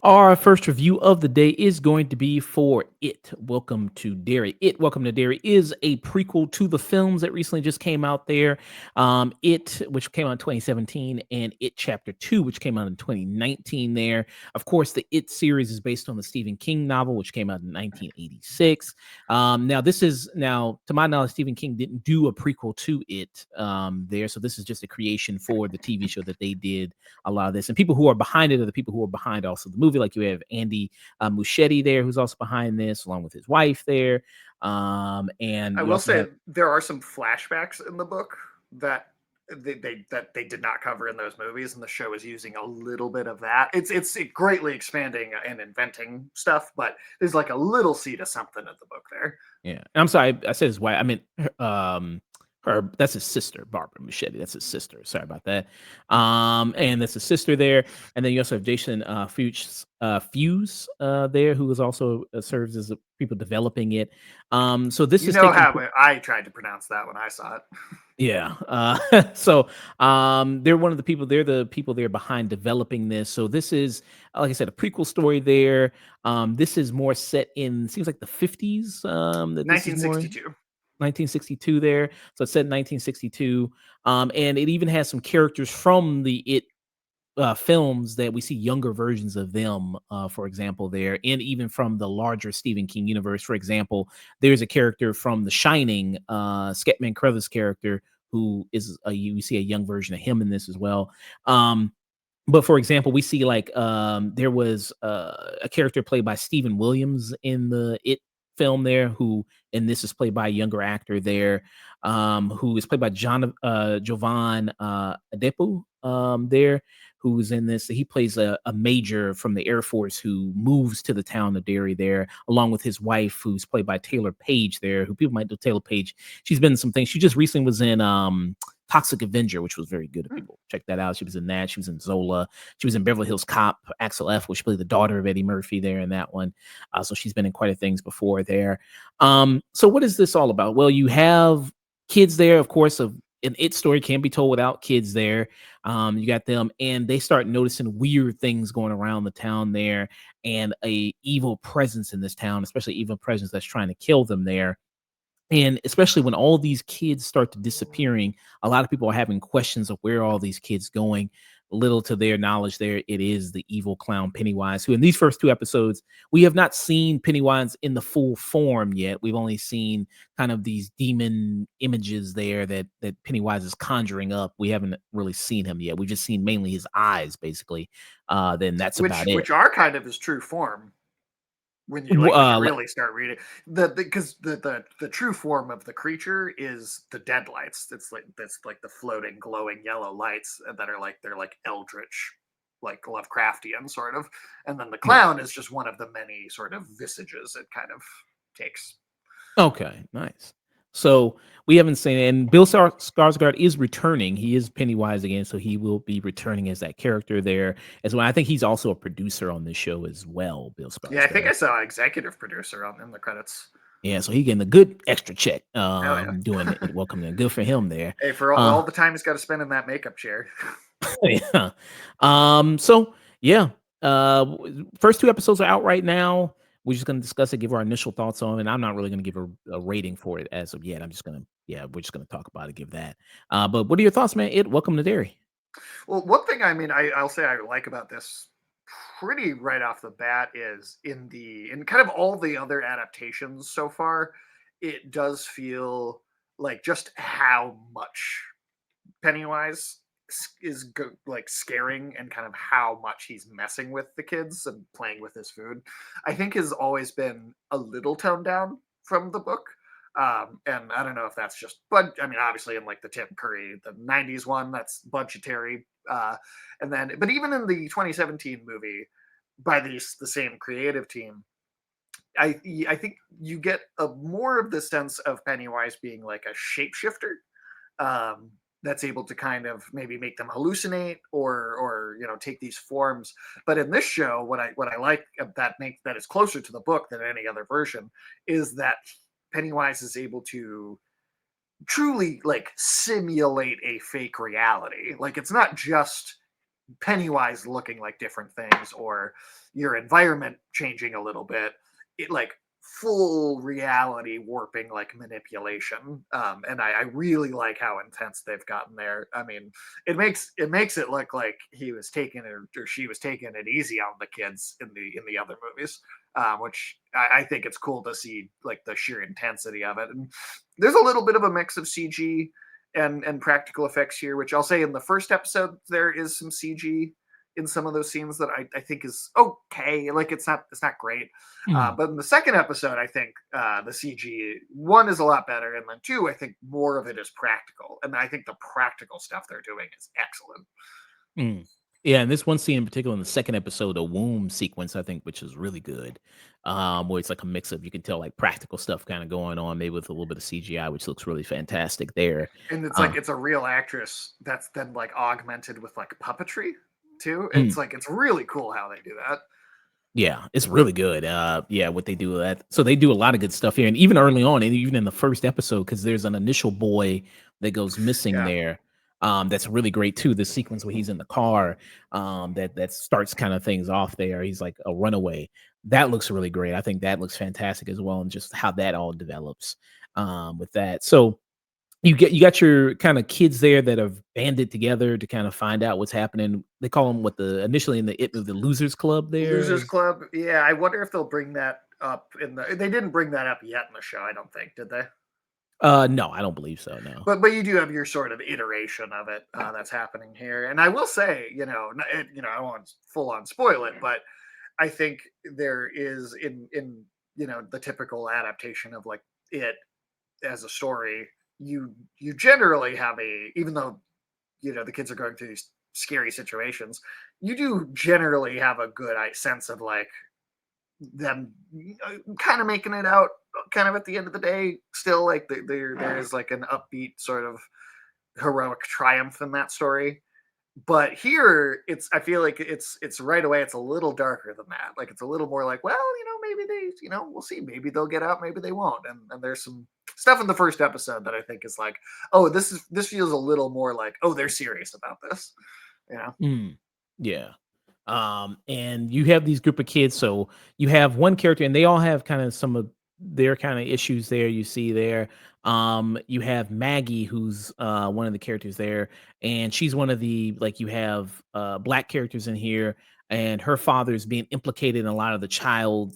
Our first review of the day is going to be for It. Welcome to Derry. Welcome to Derry is a prequel to the films that recently just came out there. It, which came out in 2017, and It Chapter 2, which came out in 2019 there. Of course, the It series is based on the Stephen King novel, which came out in 1986. Now, to my knowledge, Stephen King didn't do a prequel to It there. So this is just a creation for the TV show that they did a lot of this. And people who are behind it are the people who are behind also the movie. Like you have Andy Muschietti there, who's also behind this, along with his wife there. And I you will also say have, there are some flashbacks in the book that they did not cover in those movies, and the show is using a little bit of that. It's greatly expanding and inventing stuff, but there's like a little seed of something in the book there. yeah. And I'm sorry, I said his wife. I mean, her. That's his sister, Barbara Muschietti. That's his sister. Sorry about that. And that's his sister there. And then you also have Jason Fuse there, who is also serves as the people developing it. So this You is know taking. how I tried to pronounce that when I saw it. Yeah. So they're one of the people, they're the people there behind developing this. So this is, like I said, a prequel story there. This is more set in, seems like the 50s. That this is more 1962. 1962 there. So it's set in 1962. And it even has some characters from the films that we see younger versions of them, for example, there, and even from the larger Stephen King universe. For example, there's a character from The Shining, Scatman Crothers character, who is you see a young version of him in this as well. But for example, we see like there was a character played by Stephen Williams in the It film there, who and this is played by a younger actor there, who is played by Jovan Adepu there, who's in this. He plays a major from the Air Force who moves to the town of Derry there, along with his wife, who's played by Taylor Page there, who people might know Taylor Page. She's been in some things. She just recently was in Toxic Avenger, which was very good. If people check that out, she was in that. She was in Zola. She was in Beverly Hills Cop, Axel F, which played the daughter of Eddie Murphy there in that one. So she's been in quite a things before there. So what is this all about? Well, you have kids there, of course. An It story can't be told without kids there. You got them, and they start noticing weird things going around the town there, and a evil presence in this town, especially evil presence that's trying to kill them there. And especially when all these kids start to disappearing, a lot of people are having questions of where are all these kids going. Little to their knowledge, there it is the evil clown Pennywise, who in these first two episodes, we have not seen Pennywise in the full form yet. We've only seen kind of these demon images there that Pennywise is conjuring up. We haven't really seen him yet. We've just seen mainly his eyes, basically. Then that's about it. Which are kind of his true form. When you really start reading because the true form of the creature is the dead lights. It's like that's like the floating glowing yellow lights that are like they're like eldritch, like Lovecraftian sort of, and then the clown is just one of the many sort of visages it kind of takes. Okay, nice. So we haven't seen it, and Bill Skarsgård is returning. He is Pennywise again, so he will be returning as that character there as well. I think he's also a producer on this show as well. Bill Skarsgård. Yeah, I think I saw executive producer in the credits. Yeah, so he getting a good extra check Yeah. doing it. Welcome there. Good for him there. Hey, for all the time he's got to spend in that makeup chair. Yeah. So yeah. First two episodes are out right now. We're just going to discuss it, give our initial thoughts on it. And I'm not really going to give a rating for it as of yet. We're just going to talk about it, give that. But what are your thoughts, man? Welcome to Derry. Well, one thing I'll say I like about this pretty right off the bat is in kind of all the other adaptations so far, it does feel like just how much Pennywise is like scaring and kind of how much he's messing with the kids and playing with his food, I think has always been a little toned down from the book. And I don't know if that's just, but I mean, obviously in like the Tim Curry, the 90s one, that's budgetary. But even in the 2017 movie by the same creative team, I think you get more of the sense of Pennywise being like a shapeshifter that's able to kind of maybe make them hallucinate or take these forms. But in this show, what I like that is closer to the book than any other version is that Pennywise is able to truly like simulate a fake reality. Like it's not just Pennywise looking like different things or your environment changing a little bit. It like full reality warping like manipulation. And I really like how intense they've gotten there. I mean, it makes it look like he was taking it or she was taking it easy on the kids in the other movies. Which I think it's cool to see like the sheer intensity of it. And there's a little bit of a mix of CG and practical effects here, which I'll say in the first episode there is some CG in some of those scenes that I think is okay. Like it's not great, Mm. but in the second episode, I think the CG one is a lot better, and then two, I think more of it is practical, and I think the practical stuff they're doing is excellent. Mm. Yeah, and this one scene in particular in the second episode, a womb sequence, I think, which is really good. Where it's like a mix of you can tell like practical stuff kind of going on, maybe with a little bit of CGI, which looks really fantastic there. And it's Uh, like it's a real actress that's then like augmented with like puppetry too. mm. It's like it's really cool how they do that. Yeah, it's really good. Yeah, what they do with that. So they do a lot of good stuff here, and even early on, and even in the first episode, because there's an initial boy that goes missing Yeah. there. That's really great too. The sequence where he's in the car, that starts kind of things off there. He's like a runaway. That looks really great. I think that looks fantastic as well, and just how that all develops with that. So you got your kind of kids there that have banded together to kind of find out what's happening. They call them what the initially in the the losers club there Losers is. Club. Yeah, I wonder if they'll bring that up in the. They didn't bring that up yet in the show. I don't think, did they? No, I don't believe so, no. But you do have your sort of iteration of it that's happening here. And I will say, I won't full on spoil it, but I think there is in the typical adaptation of like it as a story. You generally have a even though the kids are going through these scary situations, you do generally have a good sense of like them kind of making it out kind of at the end of the day still like there is like an upbeat sort of heroic triumph in that story. But here I feel like it's right away it's a little darker than that. Like it's a little more like, well, maybe they, we'll see, maybe they'll get out, maybe they won't. And there's some stuff in the first episode that I think is like, oh, this feels a little more like, oh, they're serious about this, you know. Mm, yeah. And you have these group of kids, so you have one character, and they all have kind of some of their kind of issues there. You see there, you have Maggie, who's one of the characters there, and she's one of the like you have black characters in here, and her father is being implicated in a lot of the child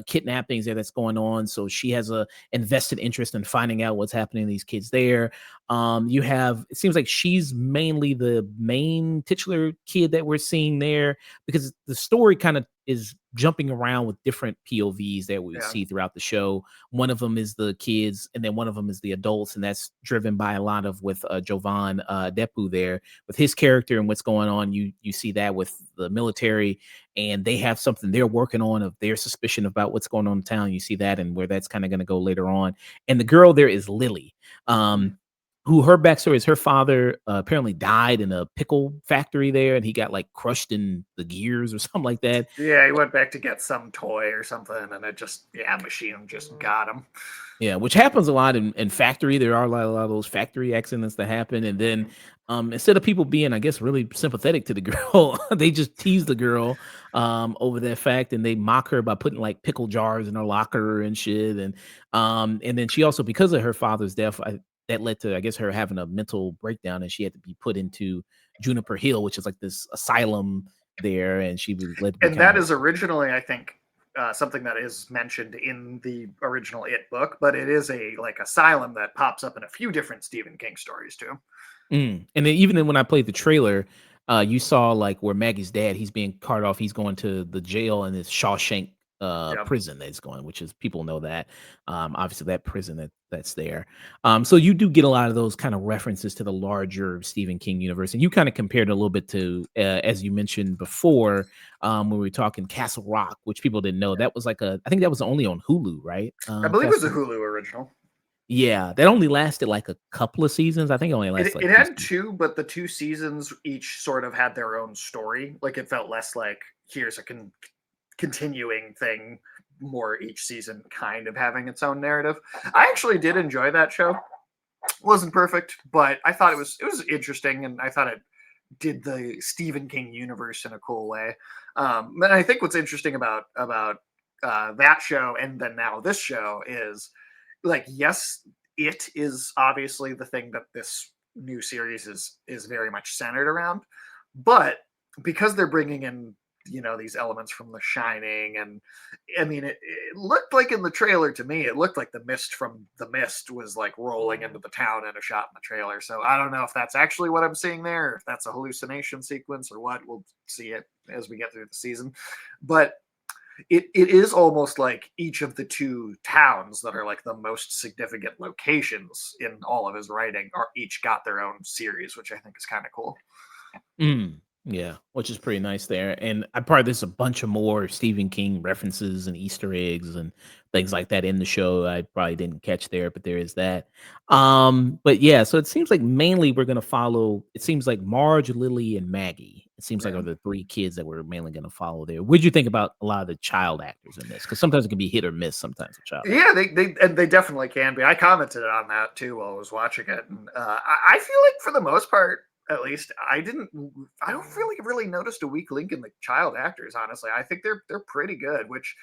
kidnappings there that's going on. So she has a invested interest in finding out what's happening to these kids there. You have it seems like she's mainly the main titular kid that we're seeing there because the story kind of is jumping around with different POVs that we Yeah. see throughout the show. One of them is the kids, and then one of them is the adults, and that's driven by a lot of with Jovan Depu there with his character and what's going on. You see that with the military, and they have something they're working on of their suspicion about what's going on in town. You see that, and where that's kind of going to go later on. And the girl there is Lily. Mhm. Who her backstory is her father apparently died in a pickle factory there and he got like crushed in the gears or something like that. Yeah, he went back to get some toy or something, and it just machine just got him. Yeah, which happens a lot in factory. There are a lot of those factory accidents that happen. And then instead of people being, I guess, really sympathetic to the girl, they just tease the girl over that fact and they mock her by putting like pickle jars in her locker and shit. And then she also, because of her father's death, that led to, I guess, her having a mental breakdown and she had to be put into Juniper Hill, which is like this asylum there. And she was led to be And kind that of is originally, I think, something that is mentioned in the original It book, but it is a like asylum that pops up in a few different Stephen King stories too. And then even then when I played the trailer, you saw like where Maggie's dad, he's being carted off. He's going to the jail in this Shawshank Yep. prison that he's going, which is people know that. Obviously that prison that's there. So you do get a lot of those kind of references to the larger Stephen King universe. And you kind of compared it a little bit to as you mentioned before, when we were talking Castle Rock, which people didn't know. That was like I think that was only on Hulu, right? I believe it was a Castle Hulu original. Yeah, that only lasted like a couple of seasons. I think it only lasted It like 2 had seasons. two, but the two seasons each sort of had their own story. Like it felt less like here's a continuing thing, more each season kind of having its own narrative. I actually did enjoy that show. Wasn't perfect, but I thought it was interesting, and I thought it did the Stephen King universe in a cool way. And I think what's interesting about that show and then now this show is like, yes, it is obviously the thing that this new series is very much centered around, but because they're bringing in these elements from The Shining, and I mean it looked like in the trailer to me, it looked like the mist from The Mist was like rolling into the town in a shot in the trailer. So I don't know if that's actually what I'm seeing there, or if that's a hallucination sequence or what. We'll see it as we get through the season. But it is almost like each of the two towns that are like the most significant locations in all of his writing are each got their own series, which I think is kind of cool. Mm, yeah, which is pretty nice there. And I probably there's a bunch of more Stephen King references and Easter eggs and things like that in the show. I probably didn't catch there, but there is that. But yeah, so it seems like mainly we're gonna follow. It seems like Marge, Lily, and Maggie. It seems like Yeah. are the three kids that we're mainly gonna follow there. What'd you think about a lot of the child actors in this? Because sometimes it can be hit or miss. Sometimes with child Yeah, actors. they definitely can be. I commented on that too while I was watching it, and I feel like for the most part, at least, I don't feel like I really noticed a weak link in the child actors. Honestly, I think they're pretty good. Which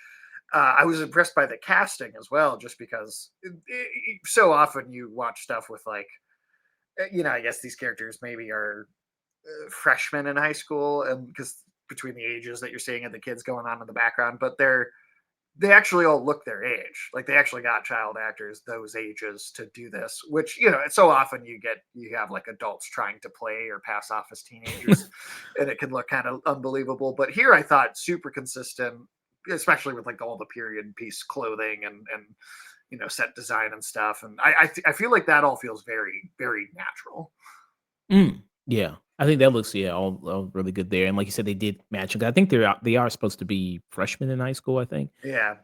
I was impressed by the casting as well, just because so often you watch stuff with like, I guess these characters maybe are freshmen in high school, and because between the ages that you're seeing and the kids going on in the background, but they actually all look their age. Like they actually got child actors those ages to do this, which so often you have like adults trying to play or pass off as teenagers, and it can look kind of unbelievable. But here I thought super consistent, especially with like all the period piece clothing and set design and stuff. And I feel like that all feels very very natural. Yeah, I think that looks all really good there. And like you said, they did match. I think they are supposed to be freshmen in high school. I think. Yeah.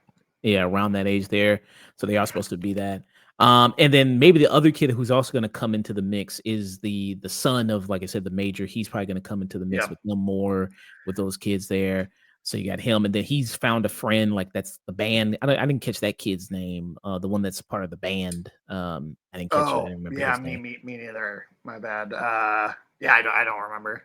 Yeah, around that age there. So they are supposed to be that. And then maybe the other kid who's also gonna come into the mix is the son of, like I said, the major. He's probably gonna come into the mix Yeah. with them more with those kids there. So you got him, and then he's found a friend, like that's the band. I didn't catch that kid's name, the one that's part of the band. I didn't catch it. I Oh didn't remember yeah, his me name. me me neither. My bad. Yeah, I don't remember.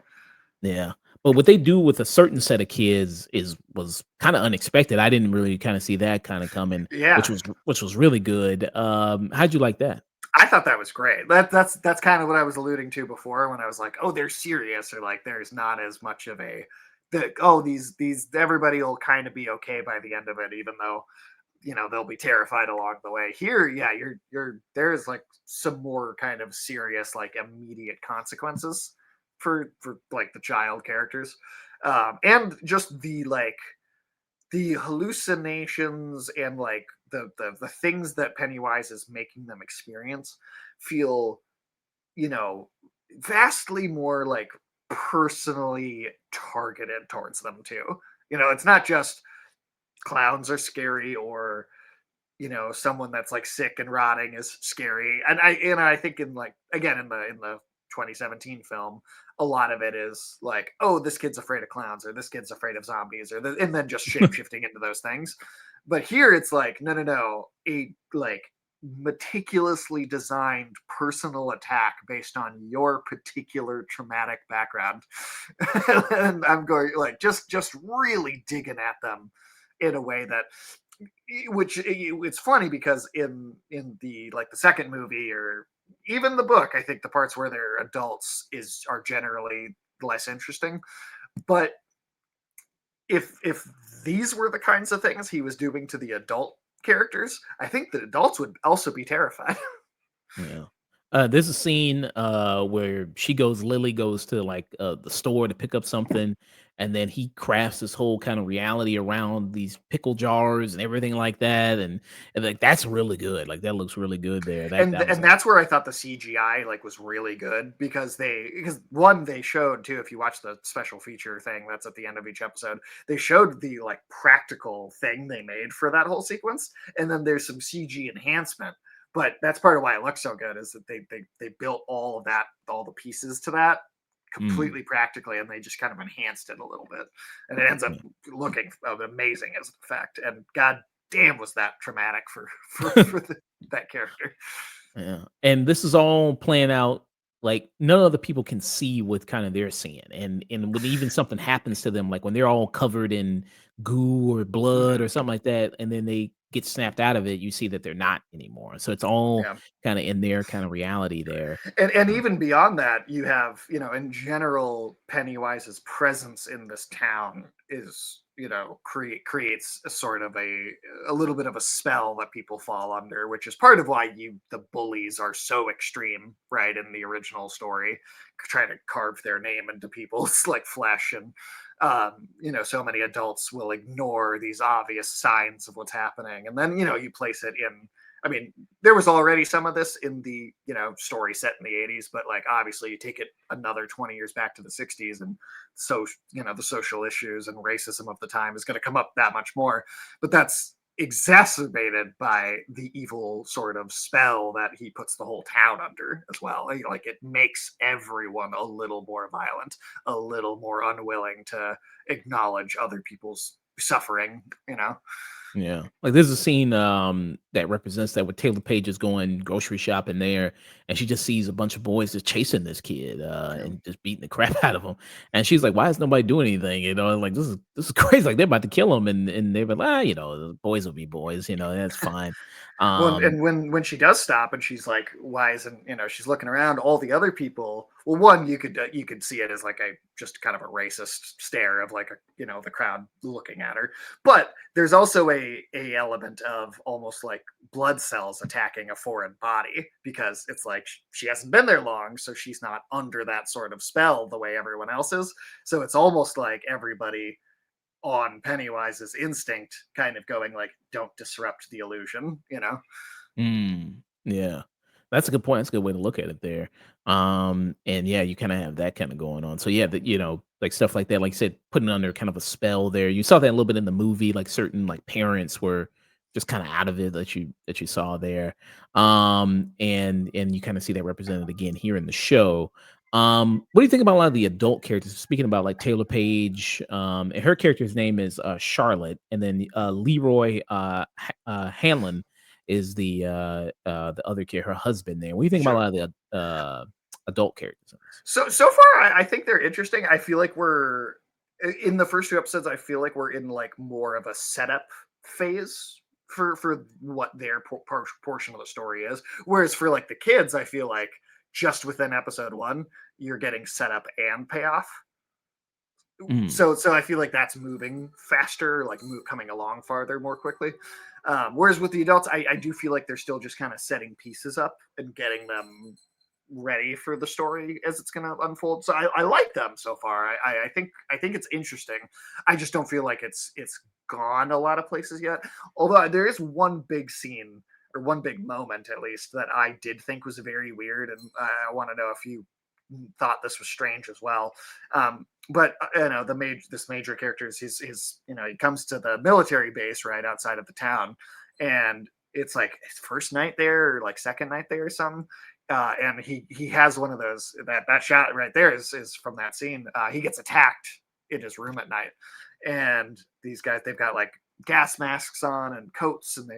Yeah. But what they do with a certain set of kids was kinda unexpected. I didn't really kinda see that kinda coming, Yeah. which was really good. How'd you like that? I thought that was great. That's kind of what I was alluding to before when I was like, oh, they're serious, or like there's not as much of a these everybody will kind of be okay by the end of it, even though they'll be terrified along the way. Here, yeah, you're there's like some more kind of serious like immediate consequences for like the child characters, and just the hallucinations and like the things that Pennywise is making them experience feel, you know, vastly more like personally targeted towards them too. It's not just clowns are scary, or someone that's like sick and rotting is scary. And I think in like again in the 2017 film, a lot of it is like, oh, this kid's afraid of clowns, or this kid's afraid of zombies, and then just shape shifting into those things. But here it's like, no, no, no, a like meticulously designed personal attack based on your particular traumatic background. And I'm going like just really digging at them in a way that, which it's funny because in the like the second movie or even the book, I think the parts where they're adults are generally less interesting. But if these were the kinds of things he was doing to the adult characters, I think the adults would also be terrified. Yeah. There's a scene where Lily goes to like the store to pick up something, and then he crafts this whole kind of reality around these pickle jars and everything like that, and like that's really good. Like that looks really good there. That was And that's where I thought the CGI like was really good, because one, they showed too, if you watch the special feature thing that's at the end of each episode, they showed the like practical thing they made for that whole sequence, and then there's some CG enhancement. but that's part of why it looks so good is that they built all of that, all the pieces to that Mm, completely practically, and they just kind of enhanced it a little bit, and it ends up yeah, looking amazing as an effect. And god damn, was that traumatic for that character. yeah, and this is all playing out like none other people can see what kinda they're seeing, and when even something happens to them, like when they're all covered in goo or blood Mhm. or something like that, and then they get snapped out of it, you see that they're not anymore. So it's all Yeah. kinda in their kinda reality there. And Uh, even beyond that, you have, in general, Pennywise's presence in this town is, creates a sort of a little bit of a spell that people fall under, which is part of why the bullies are so extreme, right, in the original story, trying to carve their name into people's like flesh. And so many adults will ignore these obvious signs of what's happening, and then you place it in. I mean, there was already some of this in the story set in the 80s, but like obviously you take it another 20 years back to the 60s, and so the social issues and racism of the time is going to come up that much more. But that's exacerbated by the evil sort of spell that he puts the whole town under as well. Like it makes everyone a little more violent, a little more unwilling to acknowledge other people's suffering. Yeah. Like there's a scene that represents that, with Taylor Page is going grocery shopping there, and she just sees a bunch of boys just chasing this kid Yeah. and just beating the crap out of him. And she's like, "Why is nobody doing anything?" And like this is crazy. Like they're about to kill him, and they're like, the boys will be boys. That's fine. Well, Um, and when she does stop and she's like, "Why isn't?" She's looking around. All the other people. Well, one, you could see it as like a just kind of a racist stare of like the crowd looking at her. But there's also a element of almost like blood cells attacking a foreign body, because it's like she hasn't been there long, so she's not under that sort of spell the way everyone else is. So it's almost like everybody on Pennywise's instinct kind of going like, don't disrupt the illusion. yeah, that's a good point. That's a good way to look at it there. And yeah, you kind of have that kind of going on. So yeah, like stuff like that, like you said, putting under kind of a spell there. You saw that a little bit in the movie, like certain like parents were just kind of out of it that you saw there. And you kind of see that represented again here in the show. What do you think about a lot of the adult characters? Speaking about like Taylor Page, and her character's name is Charlotte, and then Leroy Hanlon is the other her husband there. What do you think about a Sure. lot of the adult characters in this? So far, I think they're interesting. I feel like we're in the first two episodes. I feel like we're in like more of a setup phase for what their portion of the story is. Whereas for like the kids, I feel like just within episode one, you're getting setup and payoff. Mm, So I feel like that's moving faster, like coming along farther more quickly. Whereas with the adults, I do feel like they're still just kind of setting pieces up and getting them ready for the story as it's going to unfold. So I like them so far. I think it's interesting. I just don't feel like it's gone a lot of places yet. Although there is one big scene, or one big moment at least, that I did think was very weird, and I want to know if you thought this was strange as well. But this major character is he comes to the military base right outside of the town, and it's like his first night there or like second night there or something. And he has one of those, that shot right there is from that scene. He gets attacked in his room at night, and these guys, they've got like gas masks on and coats, and they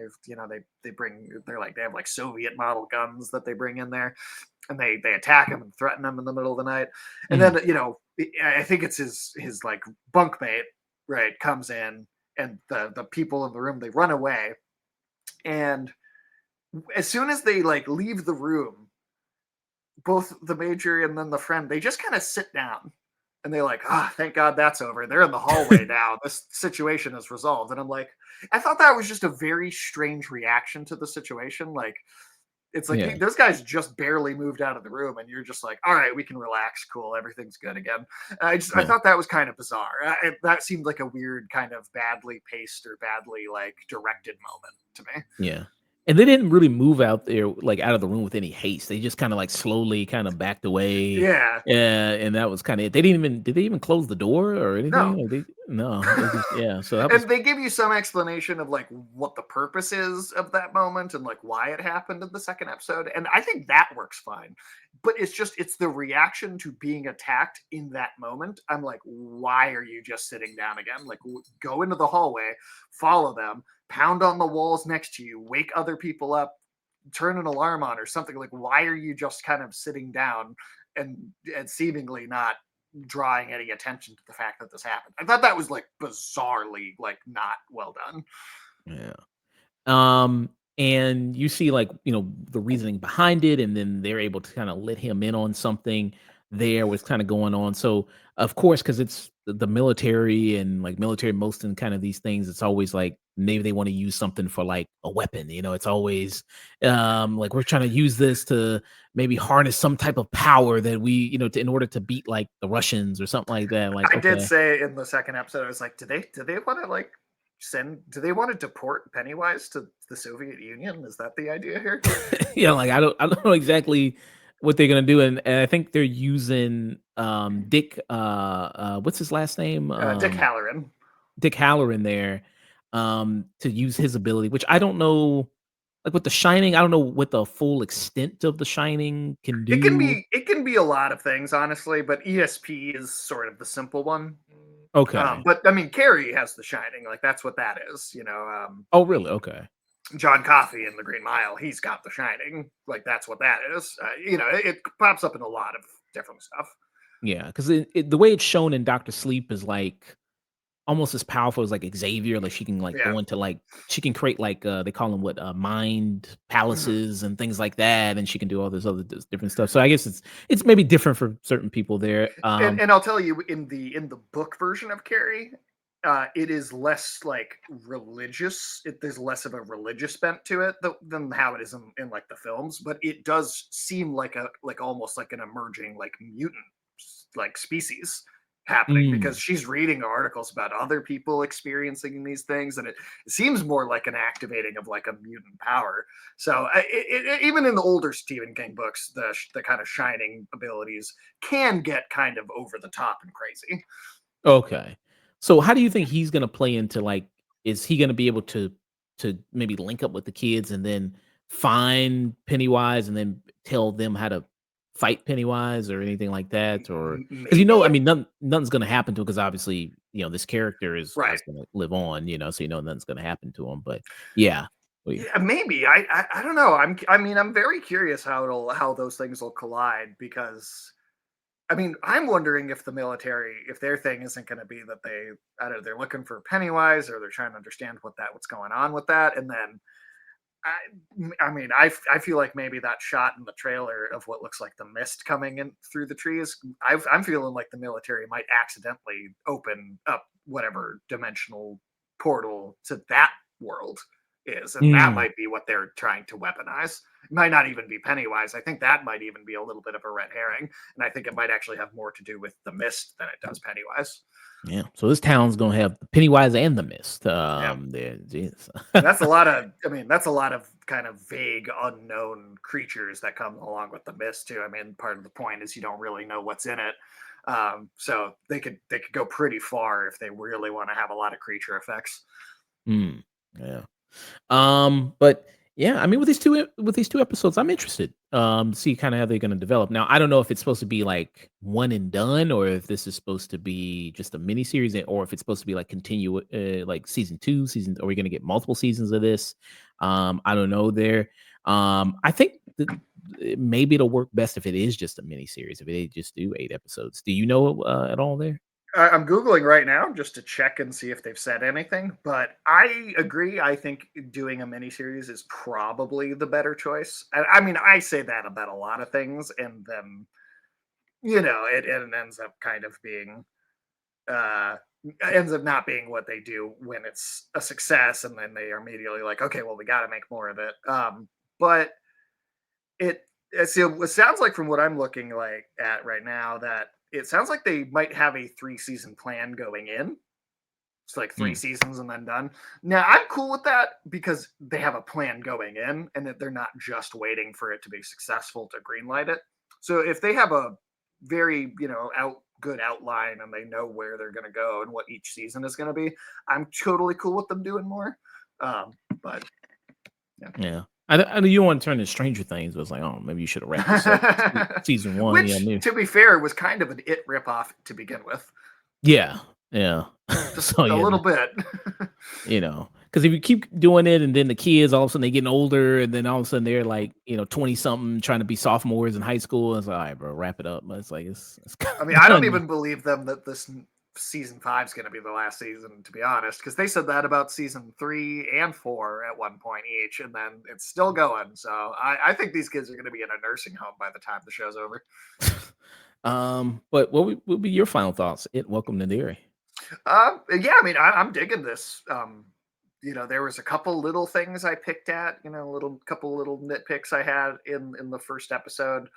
have like Soviet model guns that they bring in there, and they attack him and threaten him in the middle of the night. And mm, then I think it's his like bunkmate, right, comes in, and the people in the room, they run away. And as soon as they like leave the room, both the major and then the friend, they just kind of sit down, and they're like, thank god that's over. They're in the hallway now, this situation is resolved. And I'm like, I thought that was just a very strange reaction to the situation. Like, it's like yeah, those guys just barely moved out of the room, and you're just like, all right, we can relax, cool, everything's good again. I yeah, thought that was kind of bizarre. That seemed like a weird kind of badly paced or badly like directed moment to me. yeah. And they didn't really move out there like out of the room with any haste. They just kind of like slowly kind of backed away. Yeah. Yeah, and that was kind of it. They didn't even did they even close the door or anything? No. Like they No, they just yeah. So that was And they give you some explanation of like what the purpose is of that moment and like why it happened in the second episode. And I think that works fine. But it's the reaction to being attacked in that moment. I'm like, why are you just sitting down again? Like, go into the hallway, follow them, pound on the walls next to you, wake other people up, turn an alarm on or something. Like, why are you just kind of sitting down and seemingly not drawing any attention to the fact that this happened? I thought that was like bizarrely like not well done. yeah. Um, and you see like, the reasoning behind it, and then they're able to kind of let him in on something there what's kind of going on. So of course, because it's the military and like military most and kind of these things, it's always like maybe they want to use something for like a weapon, it's always like we're trying to use this to maybe harness some type of power that we, in order to beat like the Russians or something like that. Like, I did okay. say in the second episode, I was like, do they want to like do they want to deport Pennywise to the Soviet Union? Is that the idea here? Like I don't know exactly what they're gonna do, and I think they're using Dick what's his last name? Dick Halloran. Dick Halloran there to use his ability, which I don't know like with the Shining, I don't know what the full extent of the Shining can do. It can be a lot of things, honestly, but ESP is sort of the simple one. Okay. But I mean, Carrie has The Shining, like that's what that is. Oh really? Okay. John Coffey in The Green Mile, he's got The Shining, like that's what that is. It pops up in a lot of different stuff. Yeah, because the way it's shown in Doctor Sleep is like almost as powerful as, like, Xavier, like, she can, like, Yeah. go into, like she can create, like, they call them what, mind palaces and things like that, and she can do all this other different stuff, so I guess it's maybe different for certain people there, And I'll tell you, in the book version of Carrie, it is less like religious. There's less of a religious bent to it than how it is in like the films. But it does seem like almost like an emerging like mutant like species happening because mm, she's reading articles about other people experiencing these things, and it seems more like an activating of like a mutant power. So even in the older Stephen King books, the kind of shining abilities can get kind of over the top and crazy. okay. So how do you think he's gonna play into, like is he gonna be able to maybe link up with the kids and then find Pennywise and then tell them how to fight Pennywise or anything like that? Or because I Maybe, mean, nothing's gonna happen to him because obviously, this character is right? gonna live on, so nothing's gonna happen to him. But yeah. We Yeah, maybe. I don't know. I mean, I'm very curious how those things will collide because I mean, I'm wondering if the military, if their thing isn't going to be that I don't know, they're looking for Pennywise or they're trying to understand what's going on with that, and then I mean, I feel like maybe that shot in the trailer of what looks like the mist coming in through the trees. I'm feeling like the military might accidentally open up whatever dimensional portal to that world is, and that Mm, might be what they're trying to weaponize. It might not even be Pennywise. I think that might even be a little bit of a red herring, and I think it might actually have more to do with the mist than it does Pennywise. yeah. So this town's gonna have the Pennywise and the Mist, Yeah. there, jeez. And that's a lot of, I mean, that's a lot of kind of vague, unknown creatures that come along with the mist too. I mean, part of the point is you don't really know what's in it. So they could go pretty far if they really want to have a lot of creature effects. Mm, yeah. But yeah, I mean, with these two episodes, I'm interested. See kind of how they're going to develop. Now, I don't know if it's supposed to be like one and done, or if this is supposed to be just a mini series, or if it's supposed to be like continue, like season two, season. Are we going to get multiple seasons of this? I don't know. There, I think that maybe it'll work best if it is just a mini series. If they just do 8 episodes, do you know at all there? I'm Googling right now just to check and see if they've said anything, but I agree. I think doing a miniseries is probably the better choice. I mean, I say that about a lot of things, and then, it ends up kind of being uh ends up not being what they do when it's a success, and then they are immediately like, okay, well, we got to make more of it. But it sounds like from what I'm looking like at right now that it sounds like they might have a 3-season plan going in. It's like three Mm, seasons and then done. Now I'm cool with that because they have a plan going in and that they're not just waiting for it to be successful to greenlight it. So if they have a very, good outline and they know where they're going to go and what each season is going to be, I'm totally cool with them doing more. But yeah. Yeah. I know you don't want to turn to Stranger Things, but it's like, oh, maybe you should have wrapped this up at season 1. Yeah, Which, maybe. to be fair, was kind of an It ripoff to begin with, Yeah. Yeah. just So, a yeah, little bit. because if you keep doing it and then the kids, all of a sudden, they getting older, and then all of a sudden they're like, 20 something trying to be sophomores in high school. It's like, all right, bro, wrap it up. But it's like, it's I mean, I don't done. even believe them that this season 5 is going to be the last season, to be honest, because they said that about season 3 and 4 at one point each, and then it's still going. So I think these kids are going to be in a nursing home by the time the show's over. But what would be your final thoughts? Welcome to Derry. Yeah, I mean, I'm digging this. There was a couple little things I picked at, couple little nitpicks I had in the first episode.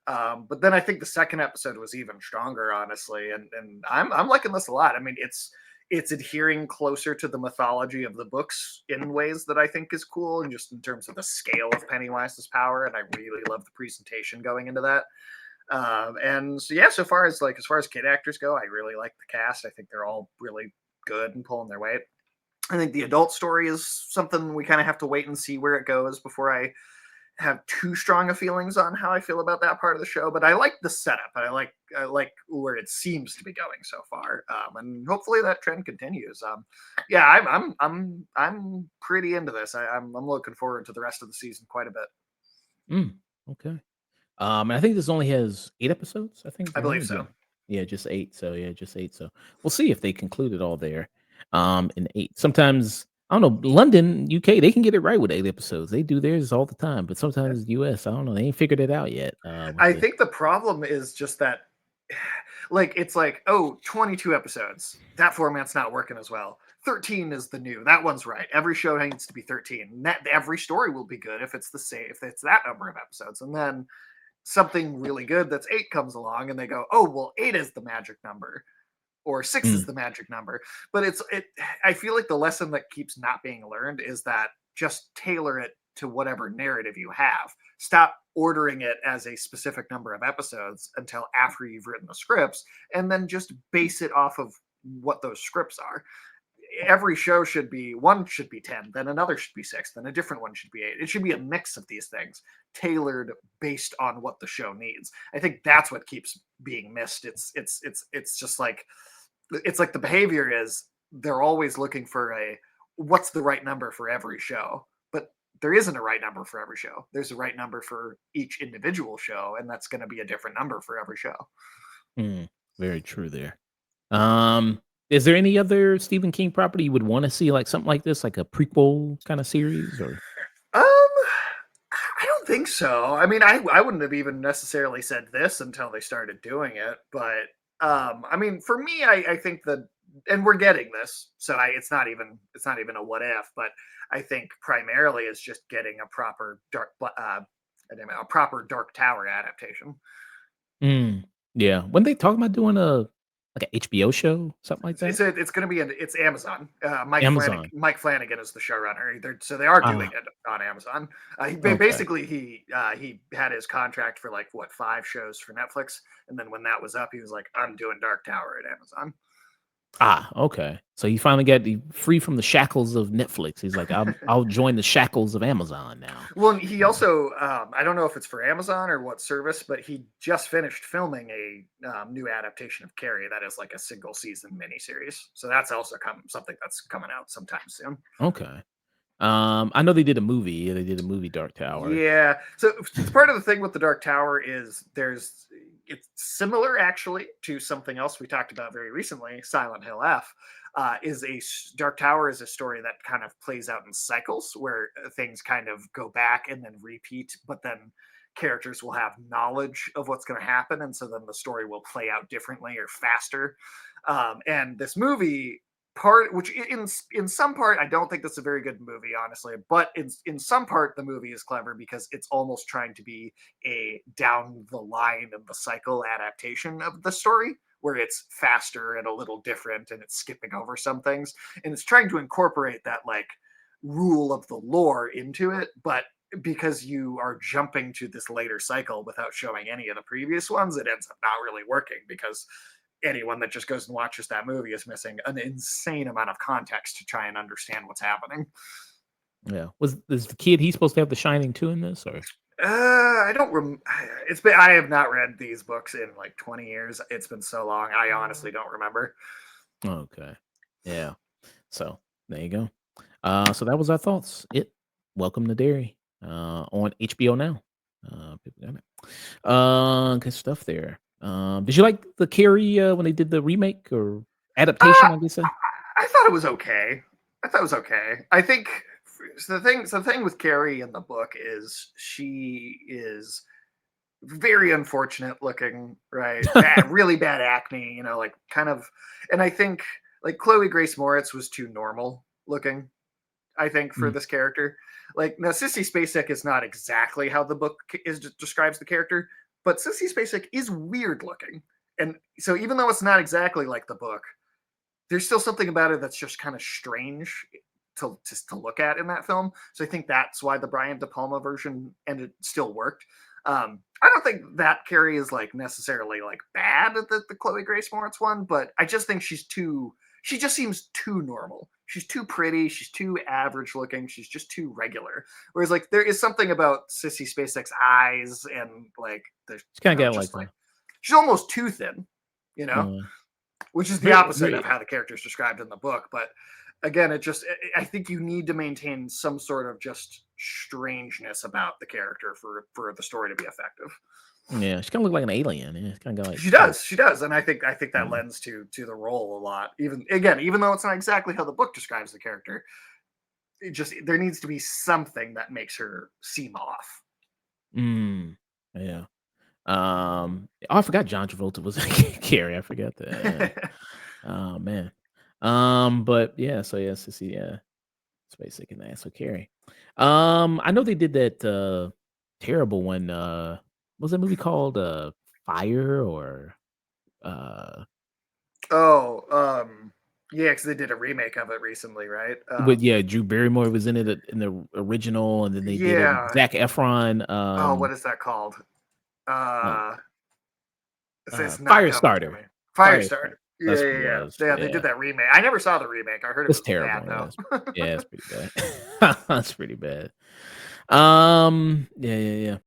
But then I think the second episode was even stronger, honestly, and I'm liking this a lot. I mean, it's adhering closer to the mythology of the books in ways that I think is cool, and just in terms of the scale of Pennywise's power, and I really love the presentation going into that. And so yeah, as far as kid actors go, I really like the cast. I think they're all really good and pulling their weight. I think the adult story is something we kind of have to wait and see where it goes before I have too strong of feelings on how I feel about that part of the show. But I like the setup, and I like where it seems to be going so far, and hopefully that trend continues. Yeah, I'm pretty into this. I'm looking forward to the rest of the season quite a bit. Mm, okay. And I think this only has 8 episodes. I think I they're believe only so. doing, yeah, just 8. So yeah, just 8. So we'll see if they conclude it all there. In 8. Sometimes I don't know. London, UK, they can get it right with 8 episodes. They do theirs all the time, but sometimes US, I don't know. They ain't figured it out yet. With I the think the problem is just that, like, it's like, oh, 22 episodes. That format's not working as well. 13 is the new. That one's right. Every show needs to be 13. Every story will be good if it's the same, if it's that number of episodes. And then something really good that's 8 comes along and they go, oh, well, 8 is the magic number, or 6 is Mm, the magic number. But I feel like the lesson that keeps not being learned is that just tailor it to whatever narrative you have. Stop ordering it as a specific number of episodes until after you've written the scripts, and then just base it off of what those scripts are. Every show should be, one should be 10, then another should be 6, then a different one should be 8. It should be a mix of these things, tailored based on what the show needs. I think that's what keeps being missed. It's just like, it's like the behavior is they're always looking for a, what's the right number for every show, but there isn't a right number for every show. There's a right number for each individual show, and that's going to be a different number for every show. mm, very true there. Um, is there any other Stephen King property you would want to see, like something like this, like a prequel kind of series, or? I don't think so. I mean, I wouldn't have even necessarily said this until they started doing it, but I mean, for me, I think that, and we're getting this, so it's not even a what if, but I think primarily it's just getting a proper Dark Tower adaptation. Mm, yeah. When they talking about doing like a HBO show, something like that? It's going to be it's Amazon. Amazon. Mike Flanagan is the showrunner. So they are doing Ah, it on Amazon. okay. Basically he had his contract for like what 5 shows for Netflix, and then when that was up, he was like, I'm doing Dark Tower at Amazon. Okay. So he finally got free from the shackles of Netflix. He's like, I'll join the shackles of Amazon now. Well, he Uh, also, I don't know if it's for Amazon or what service, but he just finished filming a new adaptation of Carrie that is like a single season miniseries. So that's also something that's coming out sometime soon. okay. I know they did a movie. Yeah, they did a movie, Dark Tower. Yeah. So it's part of the thing with the Dark Tower is it's similar actually to something else we talked about very recently, Silent Hill F. Dark Tower is a story that kind of plays out in cycles where things kind of go back and then repeat, but then characters will have knowledge of what's going to happen, and so then the story will play out differently or faster. And this movie part, which in some part I don't think that's a very good movie, honestly, but in some part the movie is clever because it's almost trying to be a down the line of the cycle adaptation of the story, where it's faster and a little different and it's skipping over some things, and it's trying to incorporate that like rule of the lore into it, but because you are jumping to this later cycle without showing any of the previous ones, it ends up not really working because anyone that just goes and watches that movie is missing an insane amount of context to try and understand what's happening. Yeah. Was is the kid he's supposed to have the shining too in this, or? I don't. It's been. I have not read these books in like 20 years. It's been so long. I honestly don't remember. Okay. Yeah. So there you go. So that was our thoughts. Welcome to Derry. On HBO now. People got it. Good stuff there. Did you like the Carrie when they did the remake or Uh, adaptation? I guess say. I thought it was okay. I thought it was okay. I think the thing with Carrie in the book is she is very unfortunate looking, right? Bad, really bad acne, like kind of. And I think like Chloe Grace Moritz was too normal looking, I think, for Mm. this character. Like now, Sissy Spacek is not exactly how the book describes the character, but Sissy Spacek is weird looking, and so even though it's not exactly like the book, there's still something about it that's just kind of strange to look at in that film. So I think that's why the Brian De Palma version ended still worked. I don't think that Carrie is like necessarily like bad at the Chloe Grace Moritz one, but I just think she's too. She just seems too normal. She's too pretty. She's too average looking. She's just too regular. Whereas like there is something about Sissy Spacek's eyes and like the She kind of got just like like she's almost too thin. You know, uh, which is the very, opposite of very, how the character is described in the book. But again, I think you need to maintain some sort of just strangeness about the character for the story to be effective. yeah. She kind of looked like an alien. Yeah, kind of got like She does, and I think that yeah. lends to the role a lot. Even though it's not exactly how the book describes the character, it just there needs to be something that makes her seem off. Mm, yeah. Oh, I forgot John Travolta was Carrie. I forgot that. Yeah. Oh man. But yeah, so yeah, Sissy, yeah, it's basic in that. So Carrie. I know they did that terrible one. What was that movie called? Fire or uh Oh, yeah, because they did a remake of it recently, right? with yeah, Drew Barrymore was in it in the original, and then they did it with Yeah. Zac Efron. Oh, what is that called? Uh, Uh, it's not coming to Firestarter. me. Firestarter. Firestarter. Yeah, That's yeah, what it yeah. was. Yeah, they Yeah. did that remake. I never saw the remake. I heard it It's was bad terrible. though. Yeah, it's pretty bad. That's pretty bad. Yeah, yeah, yeah.